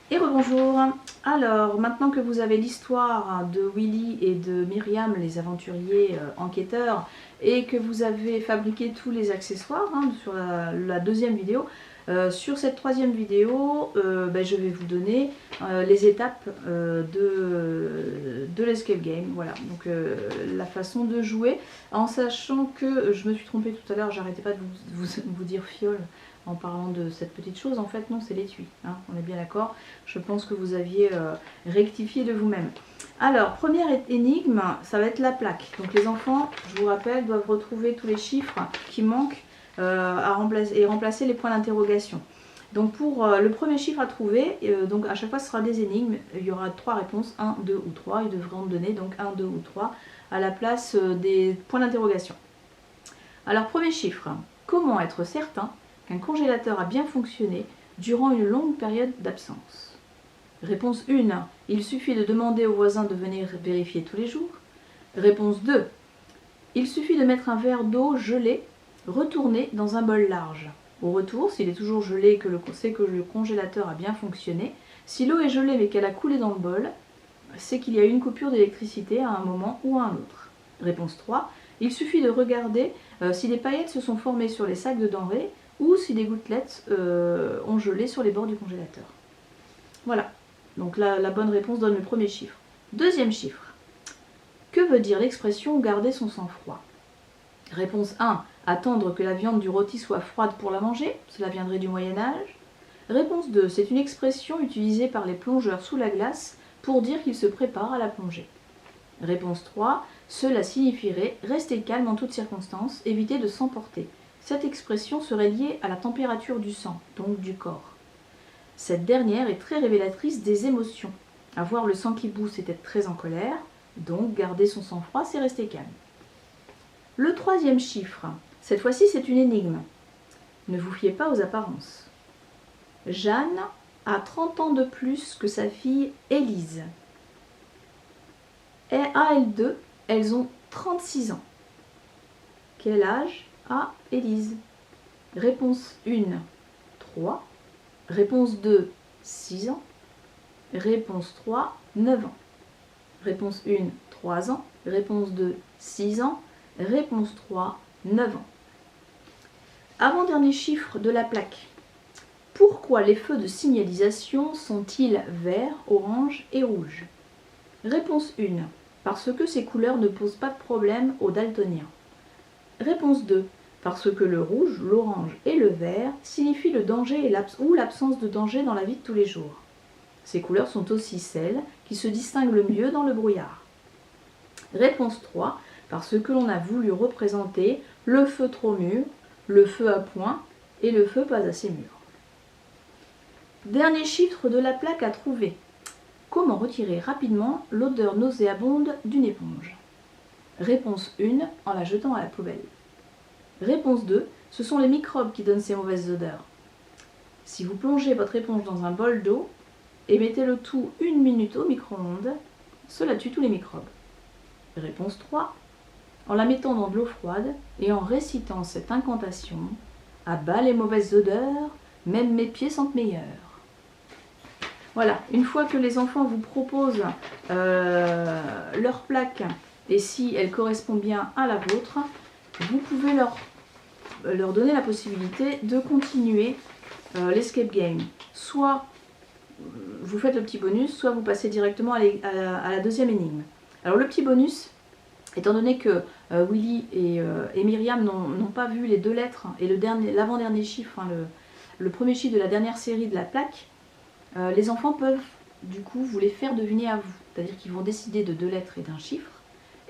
Et rebonjour. Alors, maintenant que vous avez l'histoire de Willy et de Myriam, les aventuriers enquêteurs, et que vous avez fabriqué tous les accessoires sur la deuxième vidéo, sur cette troisième vidéo, je vais vous donner les étapes de l'escape game. Voilà, donc la façon de jouer, en sachant que je me suis trompée tout à l'heure, j'arrêtais pas de vous dire fiole en parlant de cette petite chose. En fait, non, c'est l'étui, hein, on est bien d'accord. Je pense que vous aviez rectifié de vous-même. Alors, première énigme, ça va être la plaque. Donc les enfants, je vous rappelle, doivent retrouver tous les chiffres qui manquent et remplacer les points d'interrogation. Donc pour le premier chiffre à trouver, donc à chaque fois ce sera des énigmes, il y aura 3 réponses, 1, 2 ou 3, ils devront donner donc 1, 2 ou 3 à la place des points d'interrogation. Alors premier chiffre, comment être certain qu'un congélateur a bien fonctionné durant une longue période d'absence? Réponse 1, il suffit de demander aux voisins de venir vérifier tous les jours. Réponse 2, il suffit de mettre un verre d'eau gelée retourné dans un bol large. Au retour, s'il est toujours gelé et que c'est que le congélateur a bien fonctionné, si l'eau est gelée mais qu'elle a coulé dans le bol, c'est qu'il y a eu une coupure d'électricité à un moment ou à un autre. Réponse 3, il suffit de regarder si des paillettes se sont formées sur les sacs de denrées ou si des gouttelettes ont gelé sur les bords du congélateur. Voilà, donc la bonne réponse donne le premier chiffre. Deuxième chiffre, que veut dire l'expression garder son sang-froid? Réponse 1, attendre que la viande du rôti soit froide pour la manger, cela viendrait du Moyen-Âge. Réponse 2, c'est une expression utilisée par les plongeurs sous la glace pour dire qu'ils se préparent à la plongée. Réponse 3, cela signifierait rester calme en toutes circonstances, éviter de s'emporter. Cette expression serait liée à la température du sang, donc du corps. Cette dernière est très révélatrice des émotions. Avoir le sang qui bout, c'est être très en colère, donc garder son sang-froid, c'est rester calme. Le troisième chiffre, cette fois-ci c'est une énigme. Ne vous fiez pas aux apparences. Jeanne a 30 ans de plus que sa fille Élise. Et à elles deux, elles ont 36 ans. Quel âge a Élise? Réponse 1, 3. Réponse 2, 6 ans. Réponse 3, 9 ans. Réponse 1, 3 ans. Réponse 2, 6 ans. Réponse 3, 9 ans. Avant-dernier chiffre de la plaque. Pourquoi les feux de signalisation sont-ils verts, orange et rouge? Réponse 1. Parce que ces couleurs ne posent pas de problème aux daltoniens. Réponse 2. Parce que le rouge, l'orange et le vert signifient le danger ou l'absence de danger dans la vie de tous les jours. Ces couleurs sont aussi celles qui se distinguent le mieux dans le brouillard. Réponse 3. Parce que l'on a voulu représenter le feu trop mûr, le feu à point et le feu pas assez mûr. Dernier chiffre de la plaque à trouver. Comment retirer rapidement l'odeur nauséabonde d'une éponge? Réponse 1, en la jetant à la poubelle. Réponse 2, ce sont les microbes qui donnent ces mauvaises odeurs. Si vous plongez votre éponge dans un bol d'eau et mettez le tout 1 minute au micro-ondes, cela tue tous les microbes. Réponse 3, en la mettant dans de l'eau froide et en récitant cette incantation, à bas les mauvaises odeurs, même mes pieds sentent meilleurs. Voilà, une fois que les enfants vous proposent leur plaque, et si elle correspond bien à la vôtre, vous pouvez leur donner la possibilité de continuer l'escape game. Soit vous faites le petit bonus, soit vous passez directement à la deuxième énigme. Alors le petit bonus, étant donné que Willy et Myriam n'ont pas vu les deux lettres et l'avant-dernier chiffre, le premier chiffre de la dernière série de la plaque, les enfants peuvent du coup vous les faire deviner à vous. C'est-à-dire qu'ils vont décider de 2 lettres et d'un chiffre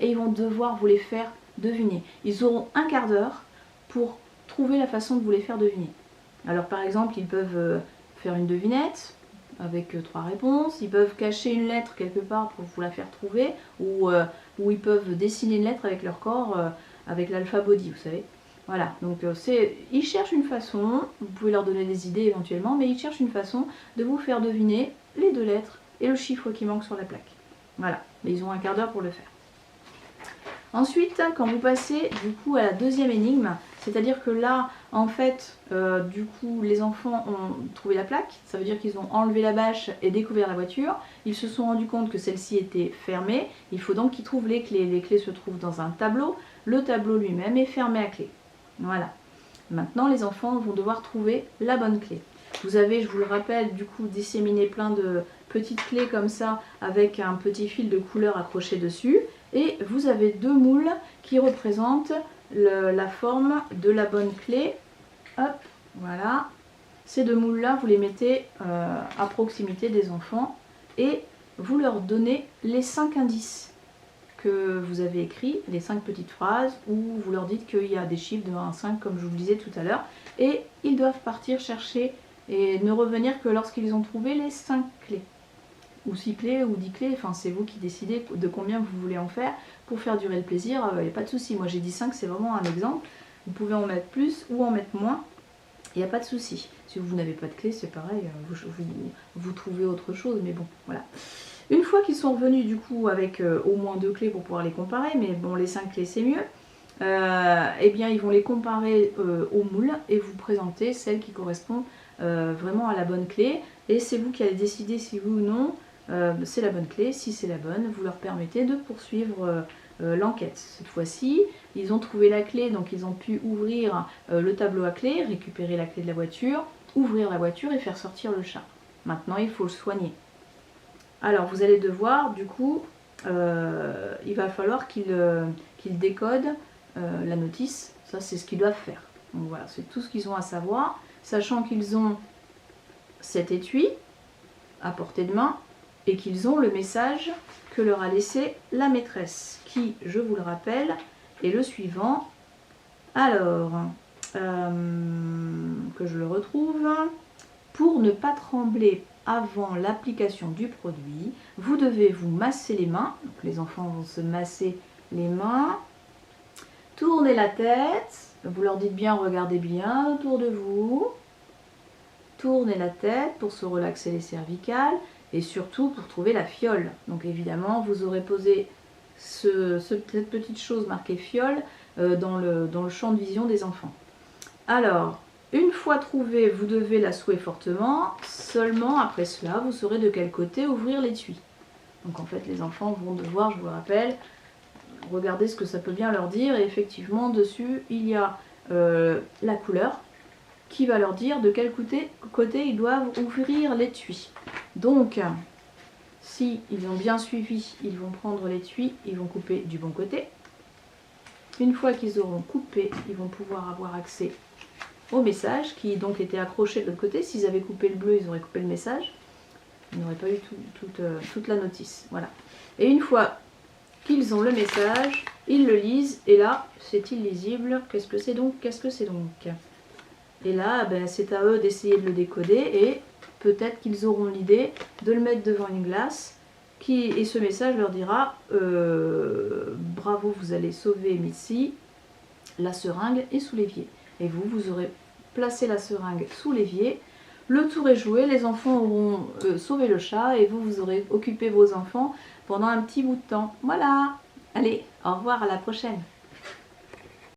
et ils vont devoir vous les faire deviner. Ils auront un quart d'heure pour trouver la façon de vous les faire deviner. Alors par exemple, ils peuvent faire une devinette avec 3 réponses, ils peuvent cacher une lettre quelque part pour vous la faire trouver, ou ils peuvent dessiner une lettre avec leur corps, avec l'alphabody, vous savez. Voilà, donc ils cherchent une façon, vous pouvez leur donner des idées éventuellement, mais ils cherchent une façon de vous faire deviner les 2 lettres et le chiffre qui manque sur la plaque. Voilà, mais ils ont un quart d'heure pour le faire. Ensuite, quand vous passez du coup à la deuxième énigme, C'est-à-dire que là, en fait, du coup, les enfants ont trouvé la plaque. Ça veut dire qu'ils ont enlevé la bâche et découvert la voiture. Ils se sont rendus compte que celle-ci était fermée. Il faut donc qu'ils trouvent les clés. Les clés se trouvent dans un tableau. Le tableau lui-même est fermé à clé. Voilà. Maintenant, les enfants vont devoir trouver la bonne clé. Vous avez, je vous le rappelle, du coup, disséminé plein de petites clés comme ça, avec un petit fil de couleur accroché dessus. Et vous avez 2 moules qui représentent la forme de la bonne clé. Hop, voilà. Ces 2 moules-là, vous les mettez à proximité des enfants et vous leur donnez les 5 indices que vous avez écrits, les 5 petites phrases où vous leur dites qu'il y a des chiffres de 1 à 5 comme je vous le disais tout à l'heure. Et ils doivent partir chercher et ne revenir que lorsqu'ils ont trouvé les 5 clés. Ou 6 clés ou 10 clés, enfin c'est vous qui décidez de combien vous voulez en faire. Pour faire durer le plaisir, il n'y a pas de souci. Moi j'ai dit 5, c'est vraiment un exemple. Vous pouvez en mettre plus ou en mettre moins, il n'y a pas de souci. Si vous n'avez pas de clé, c'est pareil, vous trouvez autre chose, mais bon, voilà. Une fois qu'ils sont revenus du coup avec au moins 2 clés pour pouvoir les comparer, mais bon les 5 clés c'est mieux, eh bien ils vont les comparer au moule et vous présenter celle qui correspond vraiment à la bonne clé. Et c'est vous qui allez décider si oui ou non c'est la bonne clé. Si c'est la bonne, vous leur permettez de poursuivre l'enquête. Cette fois-ci, ils ont trouvé la clé, donc ils ont pu ouvrir le tableau à clé, récupérer la clé de la voiture, ouvrir la voiture et faire sortir le chat. Maintenant, il faut le soigner. Alors, vous allez devoir, du coup, il va falloir qu'ils décodent la notice. Ça, c'est ce qu'ils doivent faire. Donc voilà, c'est tout ce qu'ils ont à savoir, sachant qu'ils ont cet étui à portée de main et qu'ils ont le message que leur a laissé la maîtresse, qui, je vous le rappelle, est le suivant. Alors, que je le retrouve. Pour ne pas trembler avant l'application du produit, vous devez vous masser les mains. Donc les enfants vont se masser les mains. Tournez la tête. Vous leur dites bien, regardez bien autour de vous. Tournez la tête pour se relaxer les cervicales. Et surtout pour trouver la fiole. Donc évidemment, vous aurez posé cette petite chose marquée fiole dans le champ de vision des enfants. Alors, une fois trouvée, vous devez la souer fortement. Seulement après cela, vous saurez de quel côté ouvrir l'étui. Donc en fait, les enfants vont devoir, je vous le rappelle, regarder ce que ça peut bien leur dire. Et effectivement, dessus, il y a la couleur qui va leur dire de quel côté ils doivent ouvrir l'étui. Donc, si ils ont bien suivi, ils vont prendre l'étui, ils vont couper du bon côté. Une fois qu'ils auront coupé, ils vont pouvoir avoir accès au message qui donc était accroché de l'autre côté. S'ils avaient coupé le bleu, ils auraient coupé le message. Ils n'auraient pas eu toute la notice. Voilà. Et une fois qu'ils ont le message, ils le lisent et là, c'est illisible. Qu'est-ce que c'est donc? Qu'est-ce que c'est donc? Et là, ben, c'est à eux d'essayer de le décoder et peut-être qu'ils auront l'idée de le mettre devant une glace et ce message leur dira bravo, vous allez sauver Missy, la seringue est sous l'évier. Et vous aurez placé la seringue sous l'évier. Le tour est joué, les enfants auront sauvé le chat et vous aurez occupé vos enfants pendant un petit bout de temps. Voilà, allez, au revoir, à la prochaine.